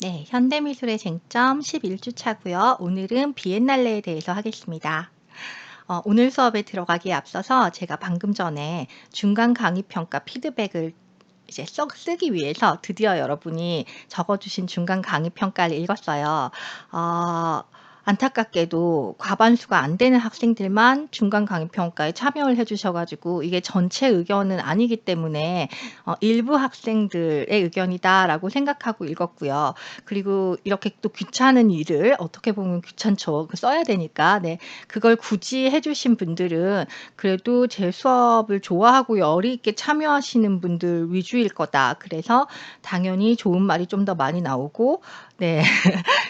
네, 현대미술의 쟁점 11주 차고요. 오늘은 비엔날레에 대해서 하겠습니다. 오늘 수업에 들어가기에 앞서서 제가 방금 전에 중간 강의 평가 피드백을 이제 쓰기 위해서 드디어 여러분이 적어주신 중간 강의 평가를 읽었어요. 어, 안타깝게도 과반수가 안 되는 학생들만 중간 강의 평가에 참여를 해주셔가지고 이게 전체 의견은 아니기 때문에 일부 학생들의 의견이다라고 생각하고 읽었고요. 그리고 이렇게 또 귀찮은 일을 어떻게 보면 귀찮죠. 써야 되니까. 네, 그걸 굳이 해주신 분들은 그래도 제 수업을 좋아하고 열의 있게 참여하시는 분들 위주일 거다. 그래서 당연히 좋은 말이 좀 더 많이 나오고, 네.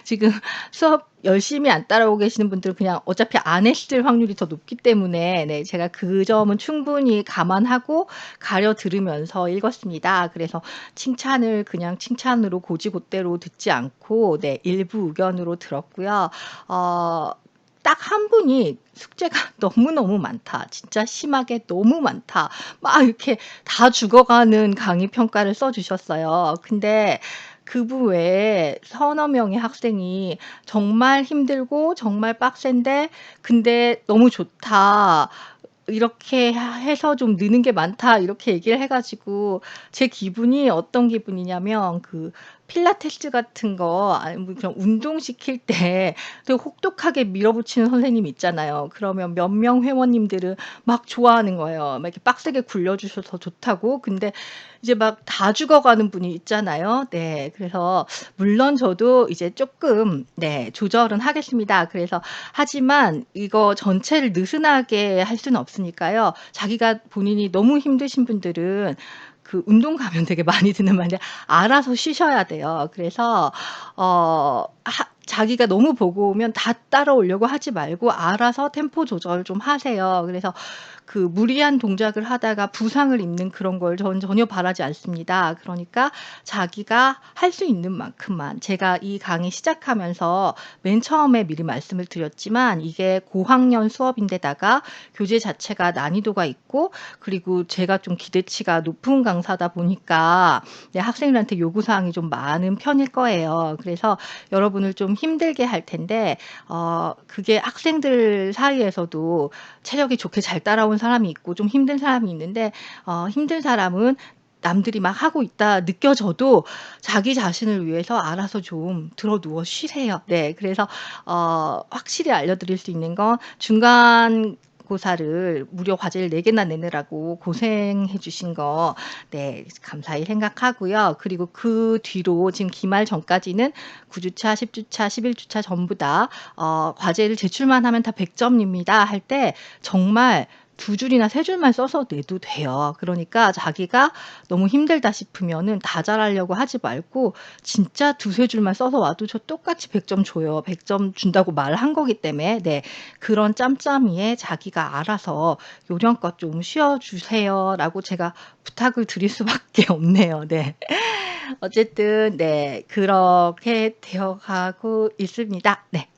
지금 수업 열심히 안 따라오고 계시는 분들은 그냥 어차피 안 했을 확률이 더 높기 때문에 네, 제가 그 점은 충분히 감안하고 가려 들으면서 읽었습니다. 그래서 칭찬을 그냥 칭찬으로 고지고대로 듣지 않고 네, 일부 의견으로 들었고요. 딱 한 분이 "숙제가 너무너무 많다. 진짜 심하게 너무 많다." 막 이렇게 다 죽어가는 강의 평가를 써 주셨어요. 근데 그분 외에 서너 명의 학생이 "정말 힘들고 정말 빡센데 근데 너무 좋다. 이렇게 해서 좀 느는 게 많다." 이렇게 얘기를 해 가지고 제 기분이 어떤 기분이냐면 그 필라테스 같은 거 아니면 그냥 운동시킬 때 되게 혹독하게 밀어붙이는 선생님 있잖아요. 그러면 몇 명 회원님들은 막 좋아하는 거예요. 막 이렇게 빡세게 굴려 주셔서 좋다고. 근데 이제 막 다 죽어가는 분이 있잖아요. 네. 그래서 물론 저도 이제 쪼끔 네, 조절은 하겠습니다. 그래서 하지만 이거 전체를 느슨하게 할 수는 없으니까요. 자기가 본인이 너무 힘드신 분들은 그 운동 가면 되게 많이 드는 말인데 알아서 쉬셔야 돼요. 그래서 자기가 너무 보고 오면 다 따라오려고 하지 말고 알아서 템포 조절 좀 하세요. 그래서 그 무리한 동작을 하다가 부상을 입는 그런 걸 전 전혀 바라지 않습니다. 그러니까 자기가 할 수 있는 만큼만 제가 이 강의 시작하면서 맨 처음에 미리 말씀을 드렸지만 이게 고학년 수업인데다가 교재 자체가 난이도가 있고 그리고 제가 좀 기대치가 높은 강사다 보니까 네, 학생들한테 요구 사항이 좀 많은 편일 거예요. 그래서 여러분을 좀 힘들게 할 텐데 그게 학생들 사이에서도 체력이 좋게 잘 따라온 사람이 있고 좀 힘든 사람이 있는데 힘든 사람은 남들이 막 하고 있다 느껴져도 자기 자신을 위해서 알아서 좀 들어 누워 쉬세요. 네. 그래서 확실히 알려드릴 수 있는 건 중간고사를 무려 과제를 4 개나 내느라고 고생해 주신 거 네, 감사히 생각하고요. 그리고 그 뒤로 지금 기말 전까지는 9 주차, 10 주차, 11 주차 전부 다 과제를 제출만 하면 다 100 점입니다 할 때 정말 2 줄이나 3 줄만 써서 내도 돼요. 그러니까 자기가 너무 힘들다 싶으면은 다 잘하려고 하지 말고 진짜 2-3 줄만 써서 와도 저 똑같이 100점 줘요. 100점 준다고 말한 거기 때문에 네. 그런 짬짬이에 자기가 알아서 "요령껏 좀 쉬어 주세요."라고 제가 부탁을 드릴 수밖에 없네요. 네. 어쨌든 네, 그렇게 되어 가고 있습니다. 네.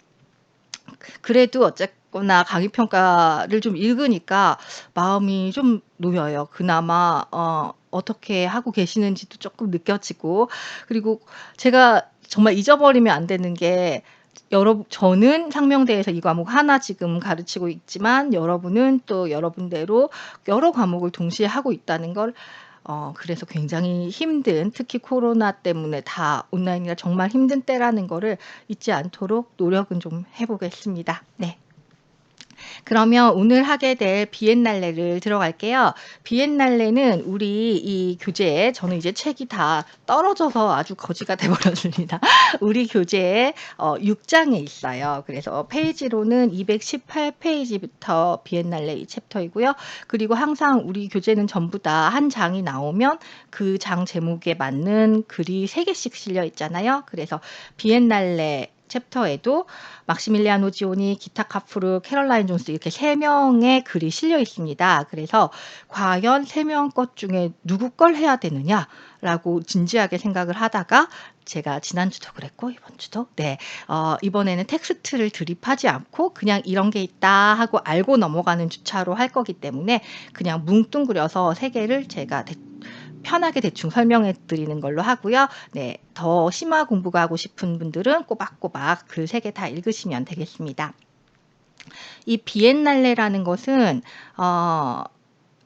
그래도 어쨌거나 강의 평가를 좀 읽으니까 마음이 좀 놓여요. 그나마 어떻게 하고 계시는지도 쪼끔 느껴지고 그리고 제가 정말 잊어버리면 안 되는 게 저는 상명대에서 이 과목 하나 지금 가르치고 있지만 여러분은 또 여러분대로 여러 과목을 동시에 하고 있다는 걸 그래서 굉장히 힘든 특히 코로나 때문에 다 온라인이라 정말 힘든 때라는 거를 잊지 않도록 노력은 좀 해 보겠습니다. 네. 그러면 오늘 하게 될 비엔날레를 들어갈게요. 비엔날레는 우리 이 교재에 저는 이제 책이 다 떨어져서 아주 거지가 돼 버렸습니다. 우리 교재에 6 장에 있어요. 그래서 페이지로는 218 페이지부터 비엔날레 이 챕터이고요. 그리고 항상 우리 교재는 전부 다 한 장이 나오면 그 장 제목에 맞는 글이 3 개씩 실려 있잖아요. 그래서 비엔날레 챕터에도 막시밀리아노 지오니, 기타 카프르, 캐럴라인 존스 이렇게 3 명의 글이 실려 있습니다. 그래서 '과연 3명 것 중에 누구 걸 해야 되느냐?'라고 진지하게 생각을 하다가 제가 지난주도 그랬고 이번 주도 네, 이번에는 텍스트를 드립하지 않고 그냥 '이런 게 있다.' 하고 알고 넘어가는 주차로 할 거기 때문에 그냥 뭉뚱그려서 3 개를 제가 편하게 대충 설명해 드리는 걸로 하고요. 네. 더 심화 공부가 하고 싶은 분들은 꼬박꼬박 글 3개 다 읽으시면 되겠습니다. 이 비엔날레라는 것은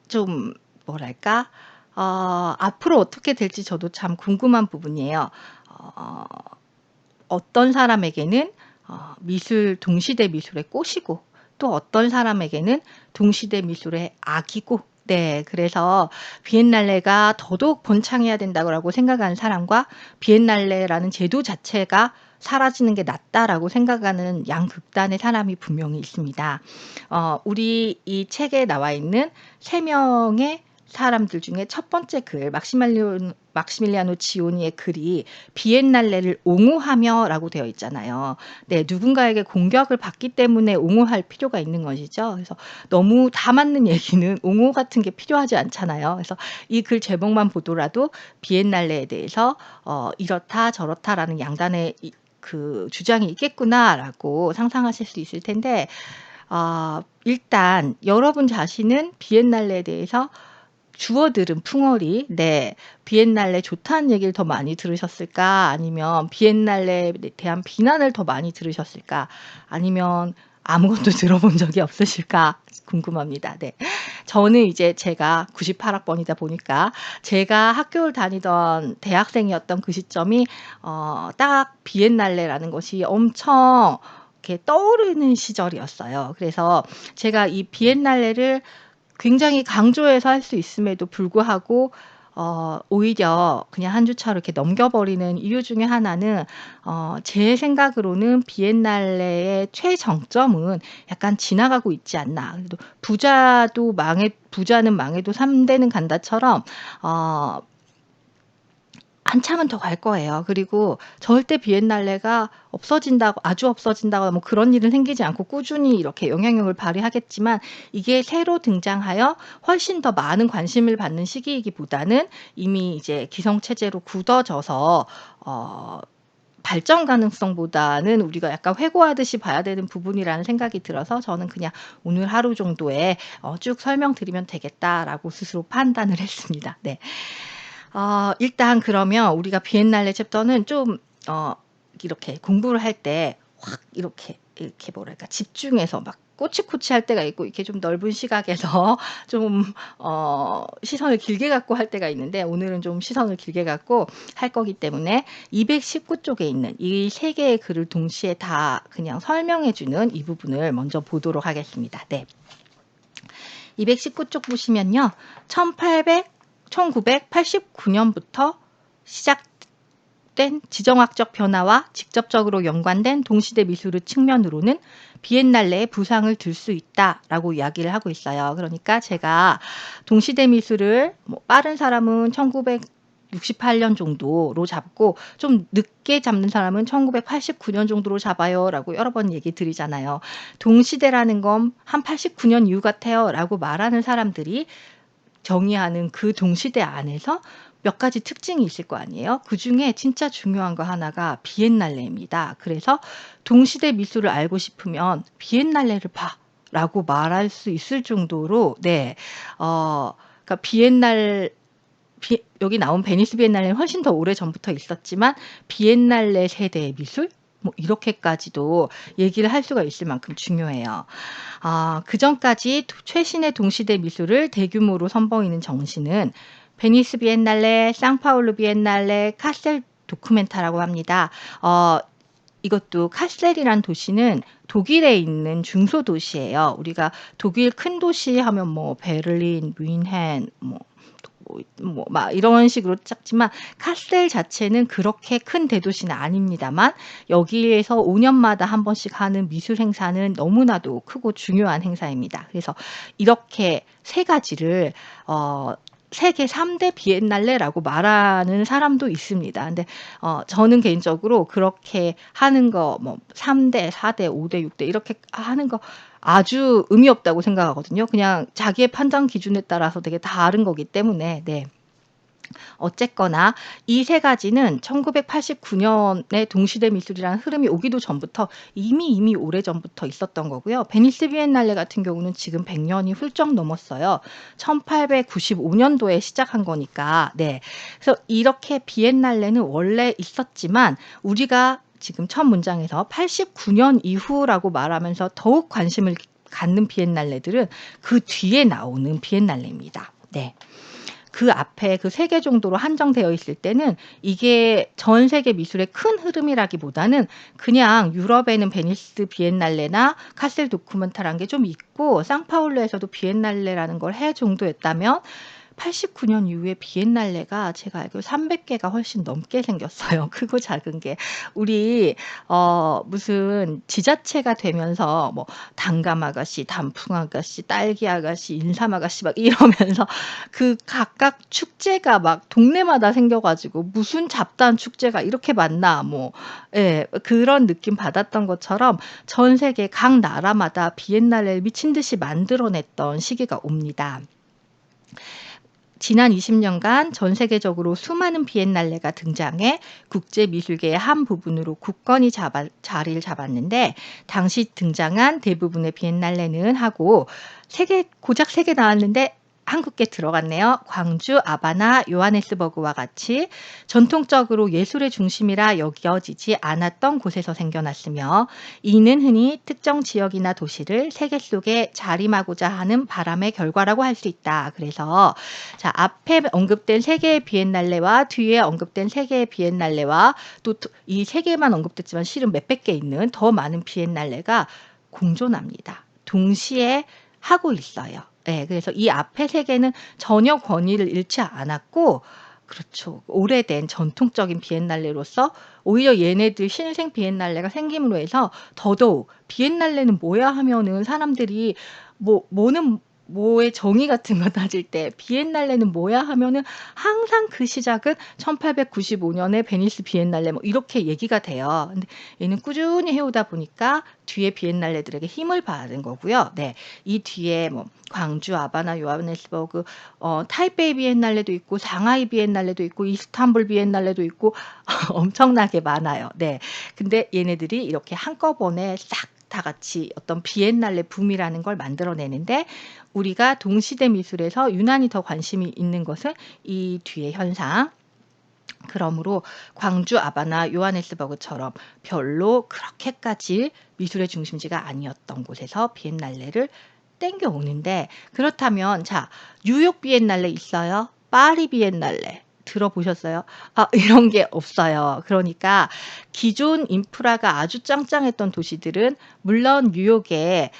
좀 뭐랄까? 앞으로 어떻게 될지 저도 참 궁금한 부분이에요. 어 어떤 사람에게는 동시대 미술의 꽃이고, 또 어떤 사람에게는 동시대 미술의 악이고, 네. 그래서 비엔날레가 더더욱 번창해야 된다고 생각하는 사람과 비엔날레라는 제도 자체가 사라지는 게 낫다라고 생각하는 양극단의 사람이 분명히 있습니다. 우리 이 책에 나와 있는 3 명의 사람들 중에 첫 번째 글, 막시밀리아노 지오니의 글이 비엔날레를 옹호하며라고 되어 있잖아요. 네. 누군가에게 공격을 받기 때문에 옹호할 필요가 있는 것이죠. 그래서 너무 다 맞는 얘기는 옹호 같은 게 필요하지 않잖아요. 그래서 이 글 제목만 보더라도 비엔날레에 대해서 '이렇다 저렇다.'라는 양단의 그 주장이 있겠구나라고 상상하실 수 있을 텐데, 일단 여러분 자신은 비엔날레에 대해서 주워 들은 풍월이, 네, 비엔날레 좋다는 얘기를 더 많이 들으셨을까? 아니면 비엔날레에 대한 비난을 더 많이 들으셨을까? 아니면 아무것도 들어본 적이 없으실까 궁금합니다. 네. 저는 이제 제가 98 학번이다 보니까 제가 학교를 다니던 대학생이었던 그 시점이 딱 비엔날레라는 것이 엄청 이렇게 떠오르는 시절이었어요. 그래서 제가 이 비엔날레를 굉장히 강조해서 할 수 있음에도 불구하고 오히려 그냥 한 주차로 이렇게 넘겨 버리는 이유 중에 하나는, 제 생각으로는 비엔날레의 최정점은 약간 지나가고 있지 않나. 그래도 부자는 망해도 3 대는 간다처럼 어 한참은 더 갈 거예요. 그리고 절대 비엔날레가 아주 없어진다거나 뭐 그런 일은 생기지 않고 꾸준히 이렇게 영향력을 발휘하겠지만, 이게 새로 등장하여 훨씬 더 많은 관심을 받는 시기이기보다는 이미 이제 기성체제로 굳어져서 발전 가능성보다는 우리가 약간 회고하듯이 봐야 되는 부분이라는 생각이 들어서, 저는 그냥 '오늘 하루 정도에 쭉 설명드리면 되겠다.'라고 스스로 판단을 했습니다. 네. 일단 그러면 우리가 비엔날레 챕터는 좀 어 이렇게 공부를 할 때 확 이렇게 뭐랄까 집중해서 막 꼬치꼬치할 때가 있고, 이렇게 좀 넓은 시각에서 좀 시선을 길게 갖고 할 때가 있는데, 오늘은 좀 시선을 길게 갖고 할 거기 때문에 219 쪽에 있는 이 3 개의 글을 동시에 다 그냥 설명해 주는 이 부분을 먼저 보도록 하겠습니다. 네. 219쪽 보시면요. 1989 년부터 시작된 지정학적 변화와 직접적으로 연관된 동시대 미술의 측면으로는 비엔날레의 부상을 들 수 있다라고 이야기를 하고 있어요. 그러니까 제가 동시대 미술을 뭐 빠른 사람은 1968년 정도로 잡고, 좀 늦게 잡는 사람은 1989년 정도로 잡아요라고 여러 번 얘기 드리잖아요. 동시대라는 건 한 89년 이후 같아요라고 말하는 사람들이 정의하는 그 동시대 안에서 몇 가지 특징이 있을 거 아니에요. 그중에 진짜 중요한 거 하나가 비엔날레입니다. 그래서 "동시대 미술을 알고 싶으면 비엔날레를 봐."라고 말할 수 있을 정도로, 네, 그러니까 여기 나온 베니스 비엔날레는 훨씬 더 오래전부터 있었지만, 비엔날레 세대의 미술 뭐 이렇게까지도 얘기를 할 수가 있을 만큼 중요해요. 그전까지 최신의 동시대 미술을 대규모로 선보이는 정신은 베니스 비엔날레, 상파울루 비엔날레, 카셀 도쿠멘타라고 합니다. 이것도 카셀이란 도시는 독일에 있는 중소도시예요. 우리가 독일 큰 도시 하면 뭐 베를린, 뮌헨 막 이런 식으로 작지만, 카셀 자체는 그렇게 큰 대도시는 아닙니다만, 여기에서 5 년마다 한 번씩 하는 미술 행사는 너무나도 크고 중요한 행사입니다. 그래서 이렇게 3 가지를 세계 3대 비엔날레라고 말하는 사람도 있습니다. 근데 저는 개인적으로 그렇게 하는 거, 뭐 3 대, 4 대, 5 대, 6대 이렇게 하는 거 아주 의미 없다고 생각하거든요. 그냥 자기의 판단 기준에 따라서 되게 다른 거기 때문에. 네. 어쨌거나 이 세 가지는 1989년에 동시대 미술이라는 흐름이 오기도 전부터 이미 오래전부터 있었던 거고요. 베니스 비엔날레 같은 경우는 지금 100 년이 훌쩍 넘었어요. 1895 년도에 시작한 거니까. 네. 그래서 이렇게 비엔날레는 원래 있었지만 우리가 지금 첫 문장에서 89년 이후라고 말하면서 더욱 관심을 갖는 비엔날레들은 그 뒤에 나오는 비엔날레입니다. 네. 그 앞에 그 3개 정도로 한정되어 있을 때는 이게 전 세계 미술의 큰 흐름이라기보다는 그냥 유럽에는 베니스 비엔날레나 카셀 도쿠멘타라는 게 좀 있고 상파울루에서도 비엔날레라는 걸 해 정도였다면 89년 이후에 비엔날레가 제가 알기로 300 개가 훨씬 넘게 생겼어요. 크고 작은 게. 우리 무슨 지자체가 되면서 뭐 단감 아가씨, 단풍 아가씨, 딸기 아가씨, 인삼 아가씨 막 이러면서 그 각각 축제가 막 동네마다 생겨 가지고 '무슨 잡다한 축제가 이렇게 많나.' 뭐 예 그런 느낌 받았던 것처럼 전 세계 각 나라마다 비엔날레를 미친 듯이 만들어 냈던 시기가 옵니다. 지난 20 년간 전 세계적으로 수많은 비엔날레가 등장해 국제 미술계의 한 부분으로 굳건히 자리를 잡았는데 당시 등장한 대부분의 비엔날레는 하고 고작 3개 나왔는데 한국계 들어갔네요. 광주, 아바나, 요하네스버그와 같이 전통적으로 예술의 중심이라 여겨지지 않았던 곳에서 생겨났으며 이는 흔히 특정 지역이나 도시를 세계 속에 자림하고자 하는 바람의 결과라고 할 수 있다. 그래서 자, 앞에 언급된 3 개의 비엔날레와 뒤에 언급된 3 개의 비엔날레와 또 이 3 개만 언급됐지만 실은 몇백 개 있는 더 많은 비엔날레가 공존합니다. 동시에 하고 있어요. 예. 그래서 이 앞에 3 개는 전혀 권위를 잃지 않았고 그렇죠. 오래된 전통적인 비엔날레로서 오히려 얘네들 신생 비엔날레가 생김으로 해서 더더욱 '비엔날레는 뭐야?' 하면은 사람들이 뭐는 뭐의 정의 같은 거 따질 때 '비엔날레는 뭐야?' 하면은 항상 그 시작은 1895 년에 베니스 비엔날레 뭐 이렇게 얘기가 돼요. 근데 얘는 꾸준히 해 오다 보니까 뒤에 비엔날레들에게 힘을 받은 거고요. 네. 이 뒤에 뭐 광주, 아바나, 요하네스버그 타이베이 비엔날레도 있고 상하이 비엔날레도 있고 이스탄불 비엔날레도 있고 엄청나게 많아요. 네. 근데 얘네들이 이렇게 한꺼번에 싹 다 같이 어떤 비엔날레 붐이라는 걸 만들어 내는데 우리가 동시대 미술에서 유난히 더 관심이 있는 것은 이 뒤의 현상. 그러므로 광주, 아바나, 요하네스버그처럼 별로 그렇게까지 미술의 중심지가 아니었던 곳에서 비엔날레를 땡겨오는데 그렇다면 자 뉴욕 비엔날레 있어요? 파리 비엔날레 들어보셨어요? 아 이런 게 없어요. 그러니까 기존 인프라가 아주 짱짱했던 도시들은 물론 뉴욕에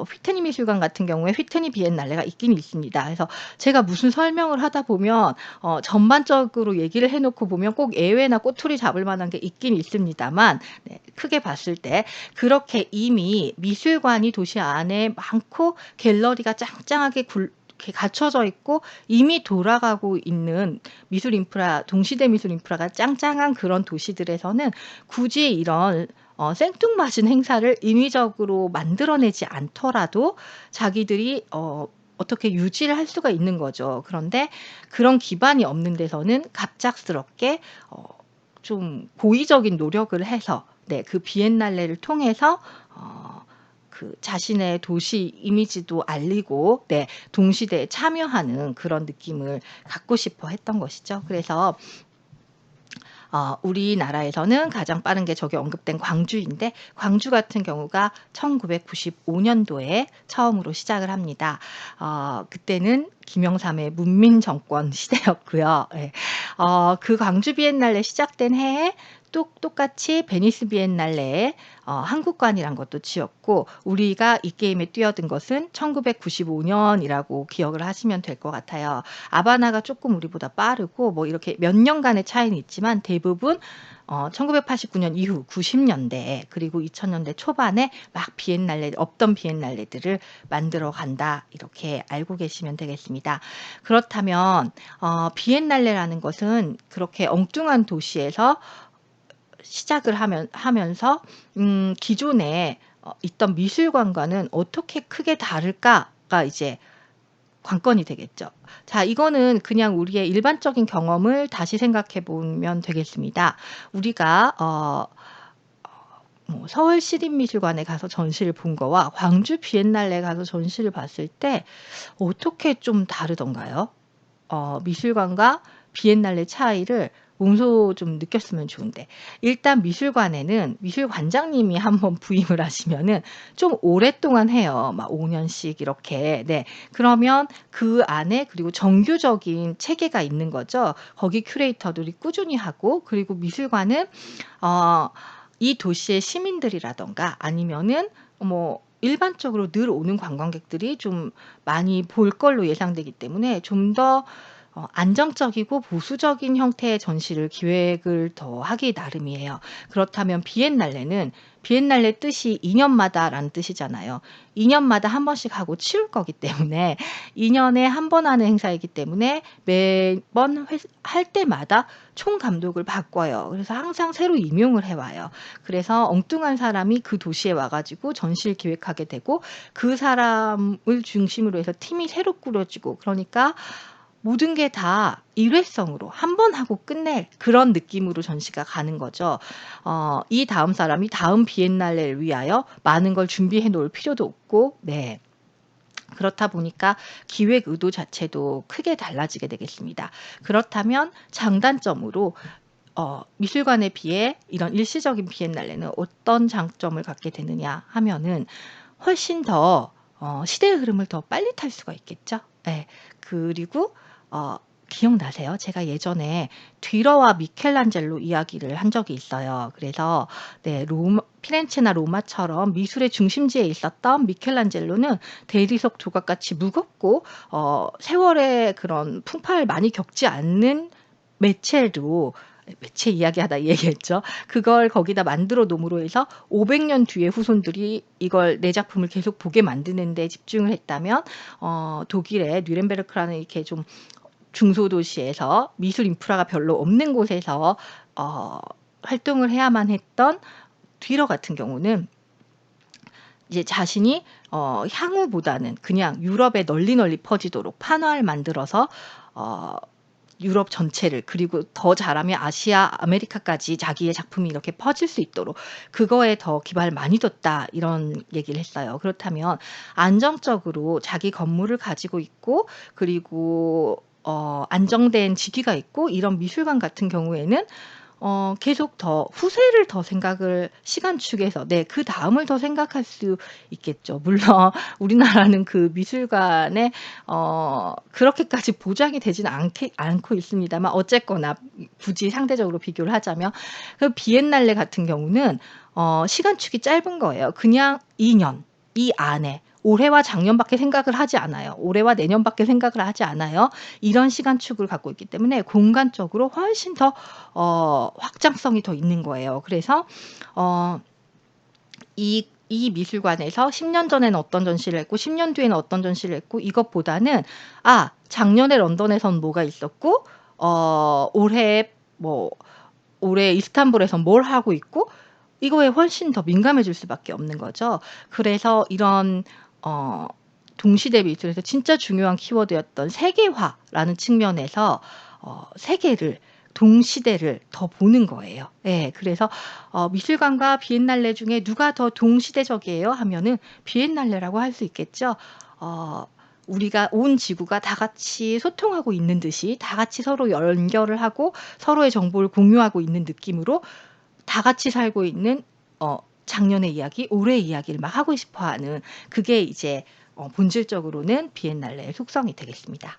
휘트니 미술관 같은 경우에 휘트니 비엔날레가 있긴 있습니다. 그래서 제가 무슨 설명을 하다 보면 전반적으로 얘기를 해 놓고 보면 꼭 예외나 꼬투리 잡을 만한 게 있긴 있습니다만 네 크게 봤을 때 그렇게 이미 미술관이 도시 안에 많고 갤러리가 짱짱하게 이렇게 갖춰져 있고 이미 돌아가고 있는 미술 인프라 동시대 미술 인프라가 짱짱한 그런 도시들에서는 굳이 이런 생뚱맞은 행사를 인위적으로 만들어내지 않더라도 자기들이 어떻게 유지를 할 수가 있는 거죠. 그런데 그런 기반이 없는 데서는 갑작스럽게 좀 고의적인 노력을 해서 네 그 비엔날레를 통해서 그 자신의 도시 이미지도 알리고 네 동시대에 참여하는 그런 느낌을 갖고 싶어 했던 것이죠. 그래서 우리나라에서는 가장 빠른 게 저기 언급된 광주인데 광주 같은 경우가 1995 년도에 처음으로 시작을 합니다. 그때는 김영삼의 문민 정권 시대였고요. 예. 그 광주 비엔날레 시작된 해에 똑같이 베니스 비엔날레에 한국관이란 것도 지었고 우리가 이 게임에 뛰어든 것은 1995 년이라고 기억을 하시면 될 것 같아요. 아바나가 조금 우리보다 빠르고 뭐 이렇게 몇 년간의 차이는 있지만 대부분 1989년 이후 90 년대 그리고 2000 년대 초반에 막 비엔날레 없던 비엔날레들을 만들어 간다. 이렇게 알고 계시면 되겠습니다. 그렇다면 비엔날레라는 것은 그렇게 엉뚱한 도시에서 시작을 하면서 기존에 있던 미술관과는 어떻게 크게 다를까가 이제 관건이 되겠죠. 자, 이거는 그냥 우리의 일반적인 경험을 다시 생각해 보면 되겠습니다. 우리가 뭐 서울 시립미술관에 가서 전시를 본 거와 광주 비엔날레 가서 전시를 봤을 때 어떻게 좀 다르던가요? 미술관과 비엔날레 차이를 몸소 좀 느꼈으면 좋은데, 일단 미술관에는 미술관장님이 한번 부임을 하시면은 좀 오랫동안 해요. 막 5 년씩 이렇게. 네. 그러면 그 안에 그리고 정규적인 체계가 있는 거죠. 거기 큐레이터들이 꾸준히 하고, 그리고 미술관은 어 이 도시의 시민들이라든가 아니면은 뭐 일반적으로 늘 오는 관광객들이 좀 많이 볼 걸로 예상되기 때문에 좀 더 안정적이고 보수적인 형태의 전시를 기획을 더 하기 나름이에요. 그렇다면 비엔날레 뜻이 2 년마다라는 뜻이잖아요. 2 년마다 한 번씩 하고 치울 거기 때문에 2 년에 한 번 하는 행사이기 때문에 매번 할 때마다 총감독을 바꿔요. 그래서 항상 새로 임용을 해 와요. 그래서 엉뚱한 사람이 그 도시에 와 가지고 전시를 기획하게 되고, 그 사람을 중심으로 해서 팀이 새로 꾸려지고, 그러니까 모든 게 다 일회성으로 한 번 하고 끝낼 그런 느낌으로 전시가 가는 거죠. 이 다음 사람이 다음 비엔날레를 위하여 많은 걸 준비해 놓을 필요도 없고, 네. 그렇다 보니까 기획 의도 자체도 크게 달라지게 되겠습니다. 그렇다면 장단점으로 미술관에 비해 이런 일시적인 비엔날레는 어떤 장점을 갖게 되느냐 하면은 훨씬 더 시대의 흐름을 더 빨리 탈 수가 있겠죠. 예. 그리고 기억나세요? 제가 예전에 뒤러와 미켈란젤로 이야기를 한 적이 있어요. 그래서 네, 피렌체나 로마처럼 미술의 중심지에 있었던 미켈란젤로는 대리석 조각같이 무겁고 세월의 그런 풍파를 많이 겪지 않는 매체로, 매체 이야기하다 이 얘기했죠. 그걸 거기다 만들어 놓음으로 해서 500년 뒤에 후손들이 이걸 내 작품을 계속 보게 만드는 데 집중을 했다면, 독일의 뉘렌베르크라는 이렇게 좀 중소도시에서 미술 인프라가 별로 없는 곳에서 활동을 해야만 했던 뒤러 같은 경우는 이제 자신이 향후보다는 그냥 유럽에 널리 퍼지도록 판화를 만들어서 어 유럽 전체를, 그리고 더 잘하면 아시아, 아메리카까지 자기의 작품이 이렇게 퍼질 수 있도록 그거에 더 기반을 많이 뒀다, 이런 얘기를 했어요. 그렇다면 안정적으로 자기 건물을 가지고 있고, 그리고 안정된 지기가 있고 이런 미술관 같은 경우에는 계속 더 후세를 더 생각을 시간축에서, 네, 그다음을 더 생각할 수 있겠죠. 물론 우리나라는 그 미술관에 그렇게까지 보장이 되지는 않고 있습니다만, 어쨌거나 굳이 상대적으로 비교를 하자면 그 비엔날레 같은 경우는 시간축이 짧은 거예요. 그냥 2 년 이 안에 올해와 작년밖에 생각을 하지 않아요. 올해와 내년밖에 생각을 하지 않아요. 이런 시간축을 갖고 있기 때문에 공간적으로 훨씬 더 확장성이 더 있는 거예요. 그래서 어 이 미술관에서 10년 전에는 어떤 전시를 했고 10년 뒤에는 어떤 전시를 했고, 이것보다는 '아, 작년에 런던에선 뭐가 있었고 올해 뭐 올해 이스탄불에선 뭘 하고 있고.' 이거에 훨씬 더 민감해질 수밖에 없는 거죠. 그래서 이런 어 동시대 미술에서 진짜 중요한 키워드였던 세계화라는 측면에서 세계를, 동시대를 더 보는 거예요. 예. 그래서 미술관과 비엔날레 중에 누가 더 동시대적이에요 하면은 비엔날레라고 할 수 있겠죠. 어 우리가 온 지구가 다 같이 소통하고 있는 듯이 다 같이 서로 연결을 하고 서로의 정보를 공유하고 있는 느낌으로 다 같이 살고 있는 작년의 이야기, 올해의 이야기를 막 하고 싶어 하는, 그게 이제 본질적으로는 비엔날레의 속성이 되겠습니다.